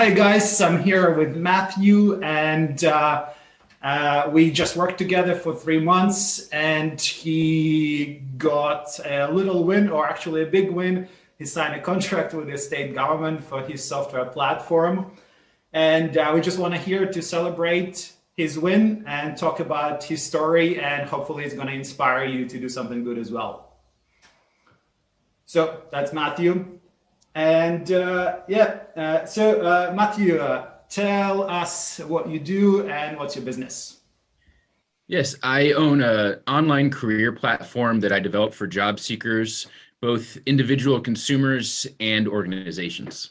Hi guys, I'm here with Matthew, and we just worked together for 3 months, and he got a little win, or actually a big win. He signed a contract with the state government for his software platform, and we just want to hear to celebrate his win and talk about his story, and hopefully it's going to inspire you to do something good as well. So that's Matthew. And Matthew, tell us what you do and what's your business. Yes, I own an online career platform that I develop for job seekers, both individual consumers and organizations.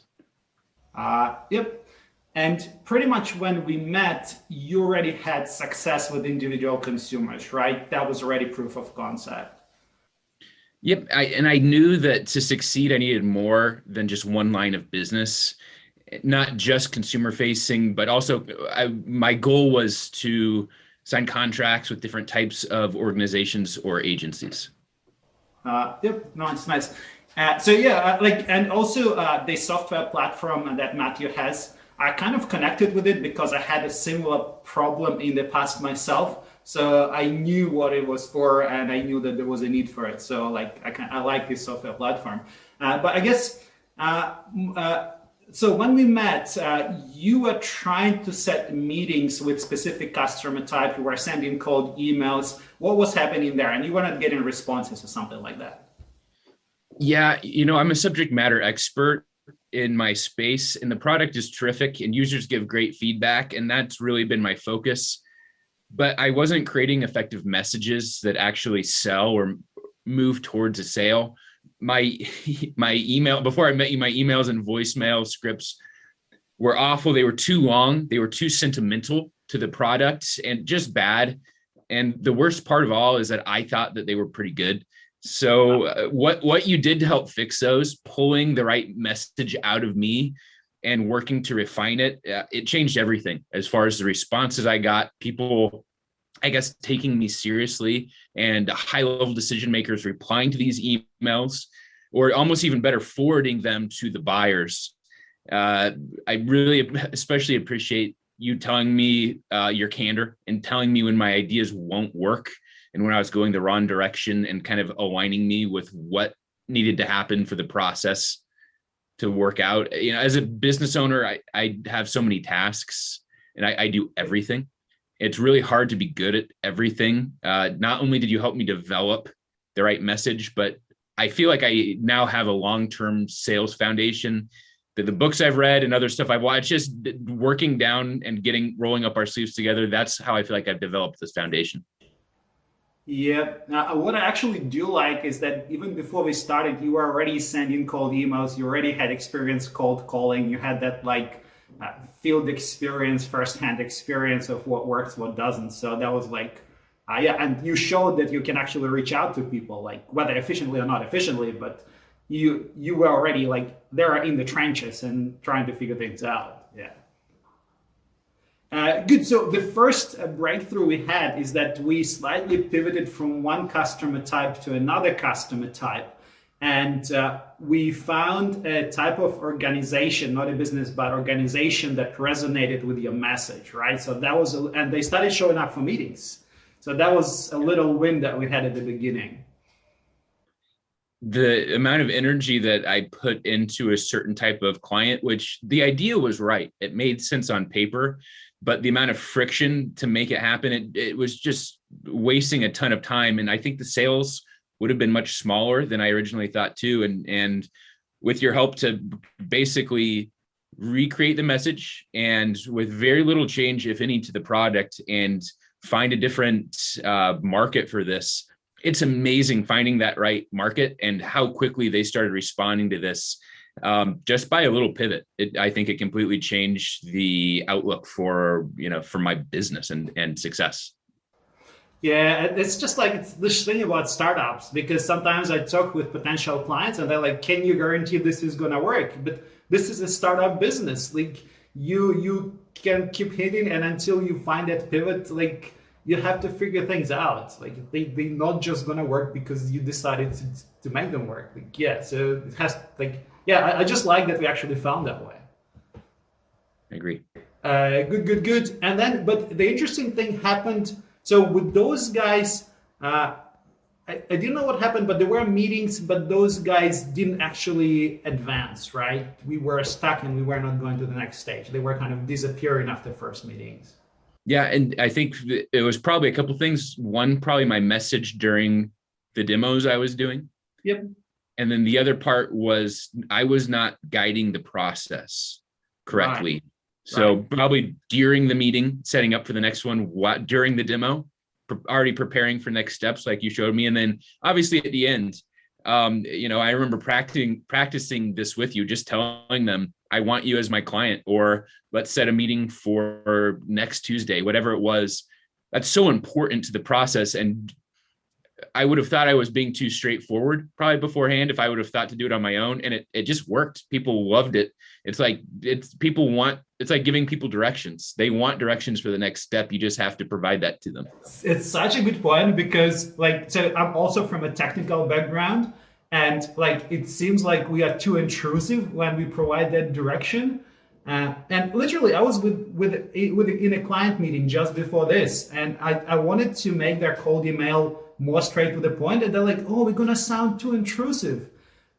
Yep. And pretty much when we met, you already had success with individual consumers, right? That was already proof of concept. Yep, I knew that to succeed, I needed more than just one line of business, not just consumer facing, but also my goal was to sign contracts with different types of organizations or agencies. Yep, no, it's nice. And also the software platform that Matthew has, I kind of connected with it because I had a similar problem in the past myself. So I knew what it was for, and I knew that there was a need for it. So I like this software platform. But I guess so when we met, you were trying to set meetings with specific customer type. You were sending cold emails. What was happening there? And you were not getting responses or something like that. Yeah, I'm a subject matter expert in my space, and the product is terrific, and users give great feedback, and that's really been my focus. But I wasn't creating effective messages that actually sell or move towards a sale. My email, before I met you, my emails and voicemail scripts were awful. They were too long. They were too sentimental to the product and just bad. And the worst part of all is that I thought that they were pretty good. So what you did to help fix those, pulling the right message out of me and working to refine it, it changed everything as far as the responses I got. People, I guess, taking me seriously, and high-level decision makers replying to these emails, or almost even better, forwarding them to the buyers. I really especially appreciate you telling me your candor and telling me when my ideas won't work and when I was going the wrong direction, and kind of aligning me with what needed to happen for the process to work out. As a business owner, I have so many tasks, and I do everything. It's really hard to be good at everything. Not only did you help me develop the right message, but I feel like I now have a long-term sales foundation. The books I've read and other stuff I've watched, just working down and rolling up our sleeves together, that's how I feel like I've developed this foundation. Yeah, what I actually do like is that even before we started, you were already sending cold emails. You already had experience cold calling. You had that field experience, firsthand experience of what works, what doesn't. So that was and you showed that you can actually reach out to people, whether efficiently or not efficiently, but you were already there in the trenches and trying to figure things out. Yeah. Good. So the first breakthrough we had is that we slightly pivoted from one customer type to another customer type. And we found a type of organization, not a business, but organization that resonated with your message, right? So that was, and they started showing up for meetings. So that was a little win that we had at the beginning. The amount of energy that I put into a certain type of client, which the idea was right, it made sense on paper, but the amount of friction to make it happen, it was just wasting a ton of time. And I think the sales would have been much smaller than I originally thought too. And with your help to basically recreate the message, and with very little change, if any, to the product, and find a different market for this, it's amazing finding that right market and how quickly they started responding to this. Just by a little pivot, I think it completely changed the outlook for my business and success. Yeah, it's just it's this thing about startups, because sometimes I talk with potential clients and they're like, can you guarantee this is going to work? But this is a startup business. You can keep hitting, and until you find that pivot, you have to figure things out. They're not just going to work because you decided to make them work. So it has I just like that we actually found that way. I agree. Good. And then, but the interesting thing happened. So with those guys, I didn't know what happened, but there were meetings, but those guys didn't actually advance, right? We were stuck and we were not going to the next stage. They were kind of disappearing after first meetings. Yeah, and I think it was probably a couple things. One, probably my message during the demos I was doing. Yep. And then the other part was I was not guiding the process correctly. Right. So probably during the meeting, setting up for the next one, during the demo, already preparing for next steps like you showed me. And then obviously at the end, I remember practicing this with you, just telling them, I want you as my client, or let's set a meeting for next Tuesday, whatever it was. That's so important to the process. And I would have thought I was being too straightforward probably beforehand if I would have thought to do it on my own. And it just worked. People loved it. It's like giving people directions. They want directions for the next step. You just have to provide that to them. It's such a good point because so I'm also from a technical background, and it seems like we are too intrusive when we provide that direction. And literally, I was in a client meeting just before this, and I wanted to make their cold email more straight to the point, and they're like, "Oh, we're gonna sound too intrusive."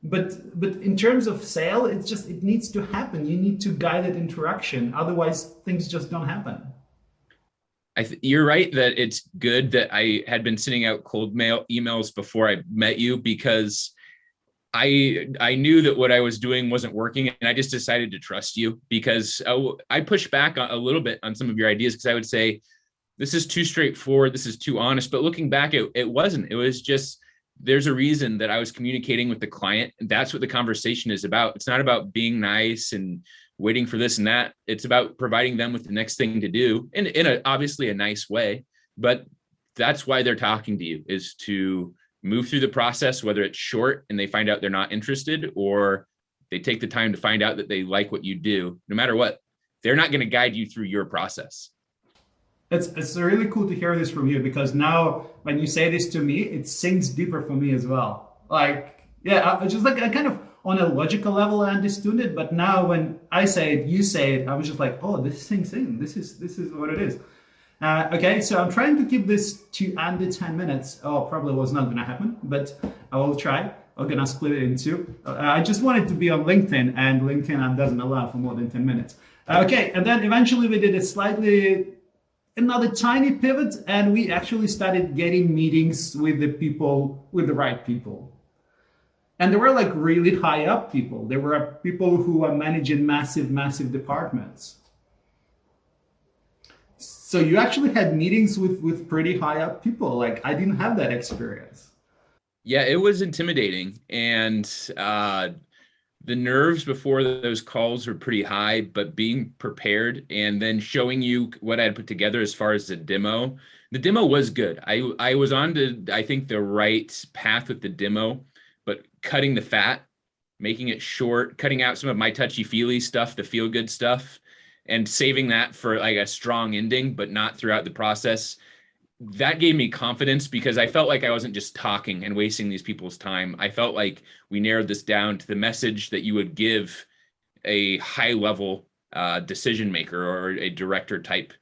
But in terms of sale, it needs to happen. You need to guide that interaction, otherwise things just don't happen. You're right that it's good that I had been sending out cold mail emails before I met you, because I knew that what I was doing wasn't working, and I just decided to trust you, because I pushed back a little bit on some of your ideas, because I would say, this is too straightforward, this is too honest. But looking back, it wasn't. It was just, there's a reason that I was communicating with the client. And that's what the conversation is about. It's not about being nice and waiting for this and that. It's about providing them with the next thing to do in obviously a nice way. But that's why they're talking to you, is to move through the process, whether it's short and they find out they're not interested, or they take the time to find out that they like what you do. No matter what, they're not going to guide you through your process. It's really cool to hear this from you, because now when you say this to me, it sinks deeper for me as well. I kind of on a logical level I understood it, but now when I say it, you say it, I was just like, oh, this sinks in. This is what it is. Okay, so I'm trying to keep this to under 10 minutes. Oh, probably was not going to happen, but I will try. I'm going to split it in two. I just wanted to be on LinkedIn, and LinkedIn doesn't allow for more than 10 minutes. Okay, and then eventually we did another tiny pivot, and we actually started getting meetings with the right people. And there were really high up people. There were people who are managing massive departments. So you actually had meetings with pretty high up people. I didn't have that experience. Yeah, it was intimidating. And the nerves before those calls were pretty high, but being prepared and then showing you what I had put together as far as the demo was good. I was on to, I think, the right path with the demo, but cutting the fat, making it short, cutting out some of my touchy-feely stuff, the feel-good stuff, and saving that for a strong ending, but not throughout the process. That gave me confidence, because I felt like I wasn't just talking and wasting these people's time. I felt like we narrowed this down to the message that you would give a high-level decision maker or a director type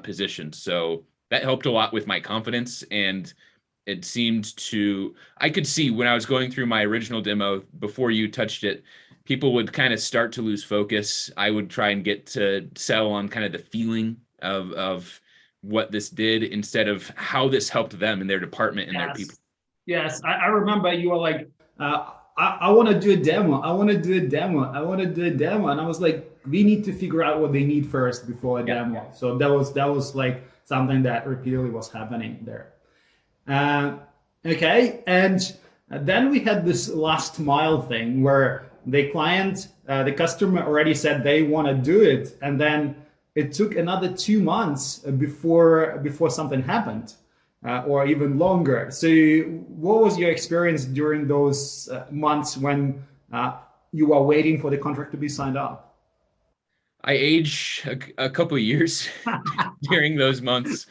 position. So that helped a lot with my confidence. And it seemed I could see when I was going through my original demo before you touched it, people would kind of start to lose focus. I would try and get to settle on kind of the feeling of what this did, instead of how this helped them in their department and their people. Yes, I remember you were like, I want to do a demo. I want to do a demo. I want to do a demo. And I was like, we need to figure out what they need first before a demo. So that was something that repeatedly was happening there. Okay, and then we had this last mile thing where the customer already said they want to do it, and then it took another 2 months before something happened, or even longer. So what was your experience during those months when you were waiting for the contract to be signed off? I aged a couple of years during those months,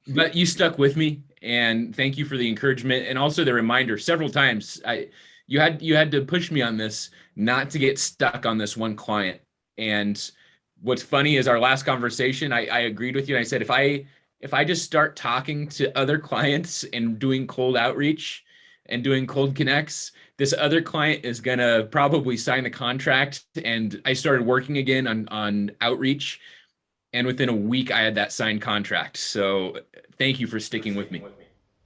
but you stuck with me, and thank you for the encouragement, and also the reminder several times. You had to push me on this, not to get stuck on this one client. And what's funny is our last conversation, I agreed with you. And I said, if I just start talking to other clients and doing cold outreach and doing cold connects, this other client is going to probably sign the contract. And I started working again on outreach. And within a week, I had that signed contract. So thank you for sticking with me.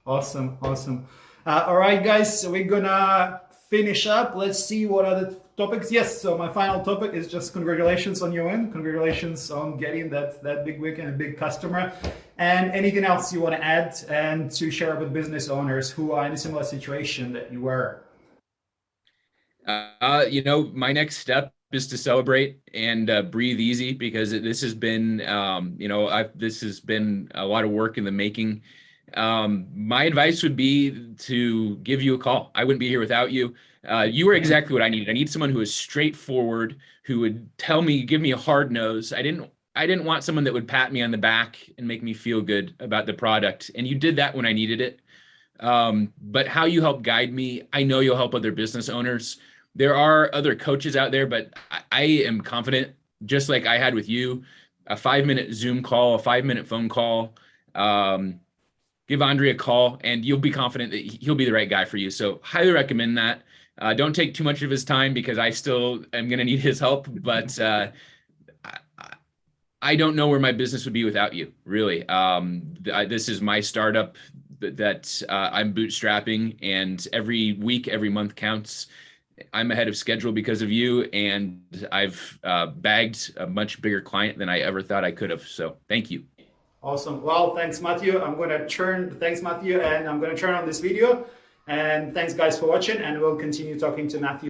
Awesome, awesome. All right, guys, so we're gonna finish up. Let's see what other topics. Yes, so my final topic is just congratulations on your win. Congratulations on getting that big week and a big customer. And anything else you want to add and to share with business owners who are in a similar situation that you were? My next step is to celebrate and breathe easy, because this has been, this has been a lot of work in the making. My advice would be to give you a call. I wouldn't be here without you. You were exactly what I needed. I need someone who is straightforward, who would give me a hard nose. I didn't want someone that would pat me on the back and make me feel good about the product. And you did that when I needed it. But how you help guide me, I know you'll help other business owners. There are other coaches out there, but I am confident, just like I had with you, a 5-minute Zoom call, a 5-minute phone call, give Andre a call, and you'll be confident that he'll be the right guy for you. So highly recommend that. Don't take too much of his time, because I still am going to need his help, but I don't know where my business would be without you, really. This is my startup that I'm bootstrapping, and every week, every month counts. I'm ahead of schedule because of you, and I've bagged a much bigger client than I ever thought I could have. So thank you. Awesome. Well, thanks, Matthew. Thanks, Matthew, and I'm going to turn on this video. And thanks, guys, for watching, and we'll continue talking to Matthew.